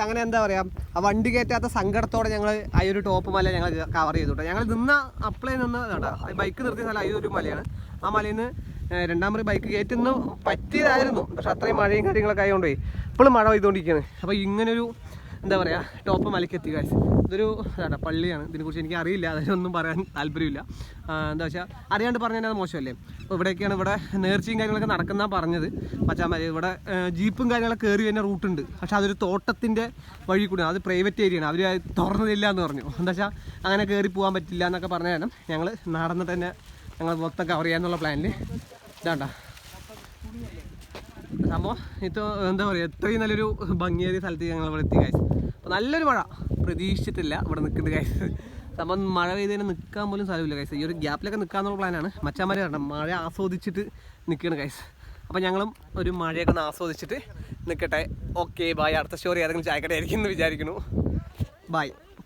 അങ്ങനെ എന്താ പറയുക, ആ വണ്ടി കയറ്റാത്ത സങ്കടത്തോടെ ഞങ്ങൾ ആ ഒരു ടോപ്പ് മല ഞങ്ങൾ കവർ ചെയ്തു കേട്ടോ. ഞങ്ങൾ അപ്ലൈ നിന്ന് കേട്ടോ, ബൈക്ക് നിർത്തിയ സ്ഥലം ഈ ഒരു മലയാണ്. ആ മലയിൽ നിന്ന് രണ്ടാമത് ബൈക്ക് കയറ്റുന്ന പറ്റിയതായിരുന്നു, പക്ഷെ അത്രയും മഴയും കാര്യങ്ങളൊക്കെ ആയതുകൊണ്ടേ ഇപ്പോഴും മഴ പെയ്തുകൊണ്ടിരിക്കുകയാണ്. അപ്പോൾ ഇങ്ങനൊരു എന്താ പറയുക ടോപ്പ് മലയ്ക്കെത്തി കാശ്. ഇതൊരു പള്ളിയാണ്, ഇതിനെക്കുറിച്ച് എനിക്ക് അറിയില്ല, അതിനൊന്നും പറയാൻ താല്പര്യമില്ല. എന്താ വെച്ചാൽ അറിയാണ്ട് പറഞ്ഞാൽ അത് മോശമല്ലേ. അപ്പോൾ ഇവിടെയൊക്കെയാണ് ഇവിടെ നേർച്ചയും കാര്യങ്ങളൊക്കെ നടക്കുന്ന പറഞ്ഞത്. മച്ചാന്മാർ ഇവിടെ ജീപ്പും കാര്യങ്ങളൊക്കെ കയറി വരുന്ന റൂട്ടുണ്ട്, പക്ഷേ അതൊരു തോട്ടത്തിൻ്റെ വഴി കൂടി, അത് പ്രൈവറ്റ് ഏരിയയാണ്, അവർ തുറന്നില്ല എന്ന് പറഞ്ഞു. എന്താ വെച്ചാൽ അങ്ങനെ കയറി പോകാൻ പറ്റില്ല എന്നൊക്കെ പറഞ്ഞ കാരണം ഞങ്ങൾ നടന്നിട്ട് തന്നെ ഞങ്ങൾ മൊത്തം കവർ ചെയ്യാന്നുള്ള പ്ലാനിൽ ഇതാണ്ട സംഭവം. ഇത് എന്താ പറയുക, ഇത്രയും നല്ലൊരു ഭംഗിയേറിയ സ്ഥലത്ത് ഞങ്ങൾ ഇവിടെ എത്തി കാശ്. അപ്പോൾ നല്ലൊരു മഴ പ്രതീക്ഷിച്ചിട്ടില്ല ഇവിടെ നിൽക്കുന്നത് കാശ്. സംഭവം മഴ പെയ്തതിന് നിൽക്കാൻ പോലും സ്ഥലമില്ല കാശ്. ഈ ഒരു ഗ്യാപ്പിലൊക്കെ നിൽക്കാന്നുള്ള പ്ലാനാണ്. മച്ചാന്മാർ കാരണം മഴ ആസ്വദിച്ചിട്ട് നിൽക്കുകയാണ് കാശ്. അപ്പോൾ ഞങ്ങളും ഒരു മഴയൊക്കെ ഒന്ന് ആസ്വദിച്ചിട്ട് നിൽക്കട്ടെ. Okay bye. അടുത്ത സ്റ്റോറി ഏതെങ്കിലും ചായക്കട ആയിരിക്കും എന്ന് വിചാരിക്കുന്നു. ബൈ.